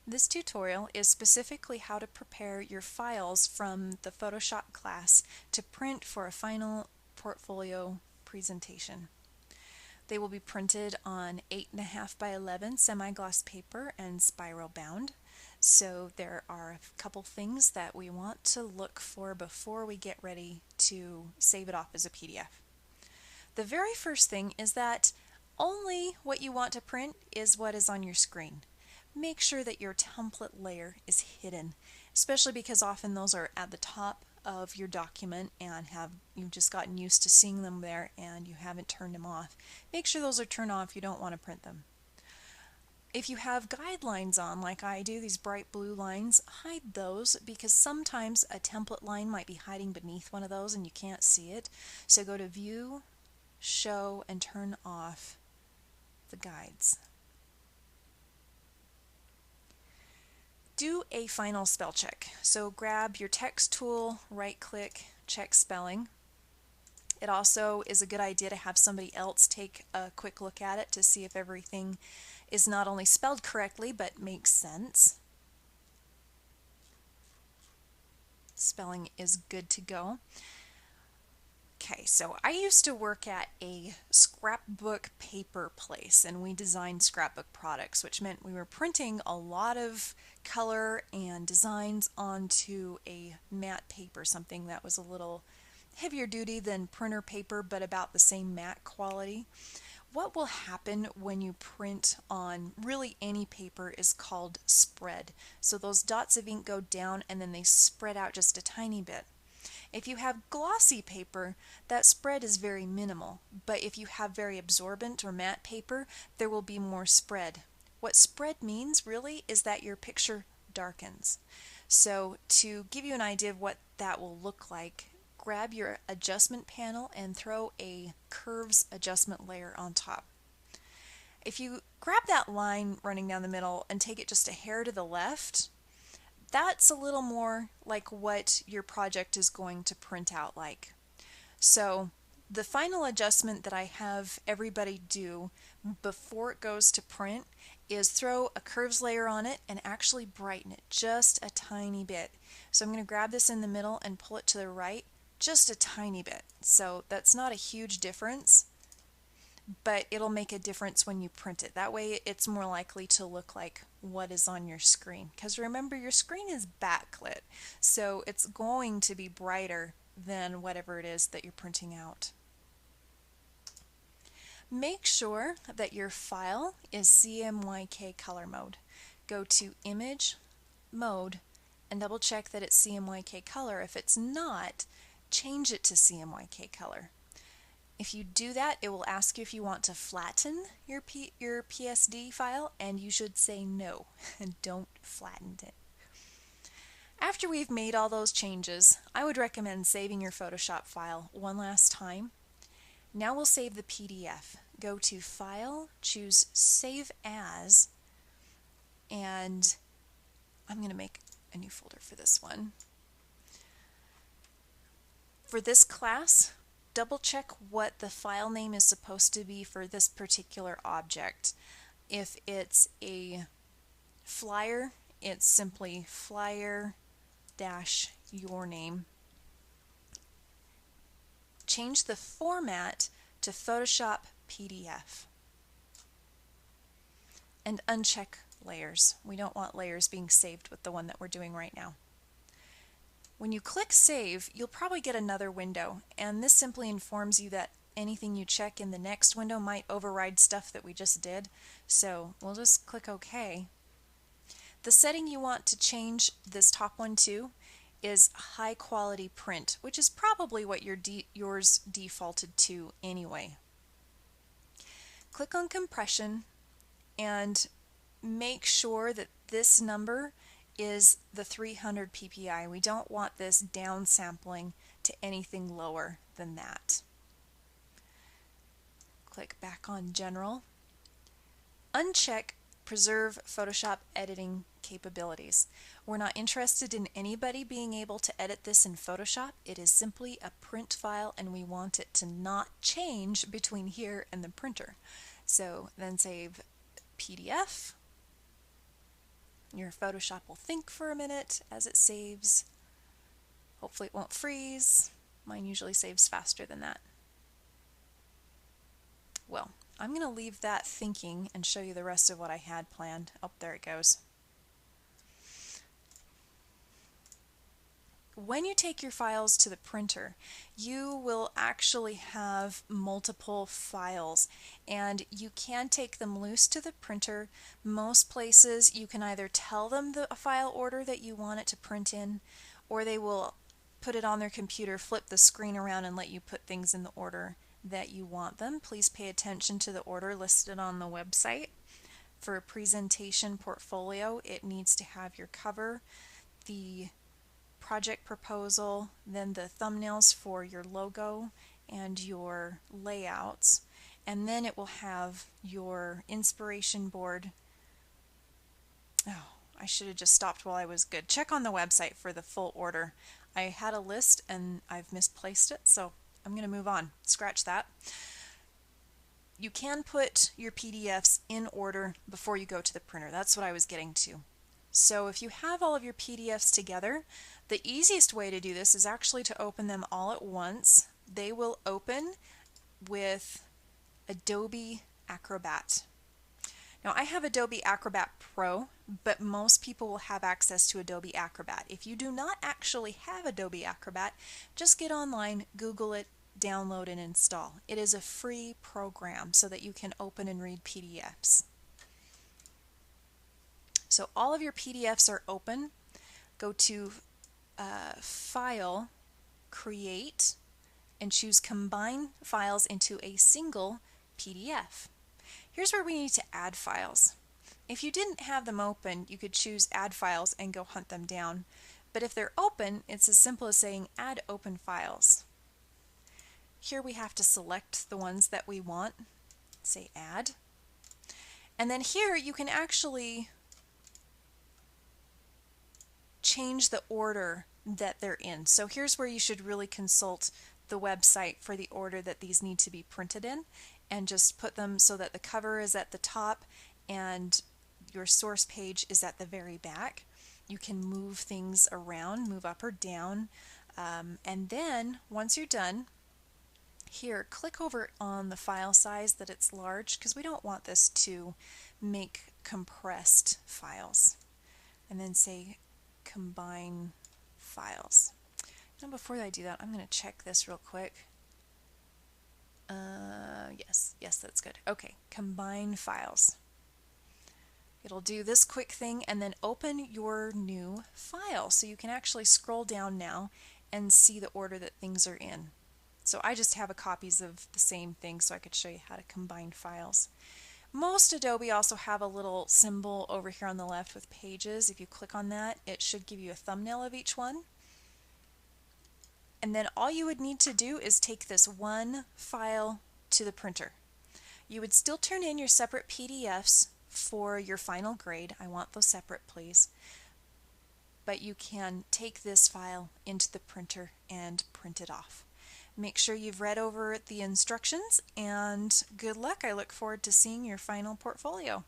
This tutorial is specifically how to prepare your files from the Photoshop class to print for a final portfolio presentation. They will be printed on 8.5 by 11 semi-gloss paper and spiral bound. So there are a couple things that we want to look for before we get ready to save it off as a PDF. The very first thing is that only what you want to print is what is on your screen. Make sure that your template layer is hidden, especially because often those are at the top of your document and you've just gotten used to seeing them there and you haven't turned them off. Make sure those are turned off. You don't want to print them. If you have guidelines on, like I do, these bright blue lines, hide those because sometimes a template line might be hiding beneath one of those and you can't see it. So go to View, Show, and turn off the guides. Do a final spell check. So grab your text tool, right click, check spelling. It also is a good idea to have somebody else take a quick look at it to see if everything is not only spelled correctly but makes sense. Spelling is good to go. Okay, so I used to work at a scrapbook paper place and we designed scrapbook products, which meant we were printing a lot of color and designs onto a matte paper, something that was a little heavier duty than printer paper but about the same matte quality. What will happen when you print on really any paper is called spread. So those dots of ink go down and then they spread out just a tiny bit. If you have glossy paper, that spread is very minimal, but if you have very absorbent or matte paper, there will be more spread. What spread means really is that your picture darkens. So to give you an idea of what that will look like, grab your adjustment panel and throw a curves adjustment layer on top. If you grab that line running down the middle and take it just a hair to the left, that's a little more like what your project is going to print out like. So the final adjustment that I have everybody do before it goes to print is throw a curves layer on it and actually brighten it just a tiny bit. So I'm going to grab this in the middle and pull it to the right just a tiny bit. So that's not a huge difference, but it'll make a difference when you print it. That way it's more likely to look like what is on your screen. Because remember, your screen is backlit, so it's going to be brighter than whatever it is that you're printing out. Make sure that your file is CMYK color mode. Go to Image, Mode, and double check that it's CMYK color. If it's not, change it to CMYK color. If you do that, it will ask you if you want to flatten your PSD file, and you should say no, and don't flatten it. After we've made all those changes, I would recommend saving your Photoshop file one last time. Now we'll save the PDF. Go to File, choose Save As, and I'm going to make a new folder for this one. For this class, double check what the file name is supposed to be for this particular object. If it's a flyer, it's simply flyer-your name. Change the format to Photoshop PDF. And uncheck layers. We don't want layers being saved with the one that we're doing right now. When you click Save, you'll probably get another window, and this simply informs you that anything you check in the next window might override stuff that we just did, so we'll just click OK. The setting you want to change this top one to is high quality print, which is probably what yours defaulted to anyway. Click on Compression and make sure that this number is the 300 ppi. We don't want this downsampling to anything lower than that. Click back on General. Uncheck Preserve Photoshop Editing Capabilities. We're not interested in anybody being able to edit this in Photoshop. It is simply a print file and we want it to not change between here and the printer. So then save PDF. Your Photoshop will think for a minute as it saves. Hopefully it won't freeze. Mine usually saves faster than that. Well, I'm going to leave that thinking and show you the rest of what I had planned. Oh, there it goes. When you take your files to the printer, you will actually have multiple files, and you can take them loose to the printer. Most places you can either tell them the file order that you want it to print in, or they will put it on their computer, flip the screen around, and let you put things in the order that you want them. Please pay attention to the order listed on the website. For a presentation portfolio, it needs to have your cover, the project proposal, then the thumbnails for your logo and your layouts, and then it will have your inspiration board. Oh, I should have just stopped while I was good. Check on the website for the full order. I had a list and I've misplaced it, so I'm going to move on. Scratch that. You can put your PDFs in order before you go to the printer. That's what I was getting to. So if you have all of your PDFs together, the easiest way to do this is actually to open them all at once. They will open with Adobe Acrobat. Now I have Adobe Acrobat Pro, but most people will have access to Adobe Acrobat. If you do not actually have Adobe Acrobat, just get online, Google it, download and install. It is a free program so that you can open and read PDFs. So all of your PDFs are open. Go to File, Create, and choose Combine Files into a single PDF. Here's where we need to add files. If you didn't have them open, you could choose Add Files and go hunt them down. But if they're open, it's as simple as saying Add Open Files. Here we have to select the ones that we want. Say Add. And then here you can actually change the order that they're in. So here's where you should really consult the website for the order that these need to be printed in, and just put them so that the cover is at the top and your source page is at the very back. You can move things around, move up or down, and then once you're done, here click over on the file size that it's large, because we don't want this to make compressed files, and then say Combine Files. Now before I do that, I'm going to check this real quick. Yes, that's good. Okay, Combine Files. It'll do this quick thing and then open your new file, so you can actually scroll down now and see the order that things are in. So I just have copies of the same thing so I could show you how to combine files. Most Adobe also have a little symbol over here on the left with pages. If you click on that, it should give you a thumbnail of each one. And then all you would need to do is take this one file to the printer. You would still turn in your separate PDFs for your final grade. I want those separate, please. But you can take this file into the printer and print it off. Make sure you've read over the instructions, and good luck. I look forward to seeing your final portfolio.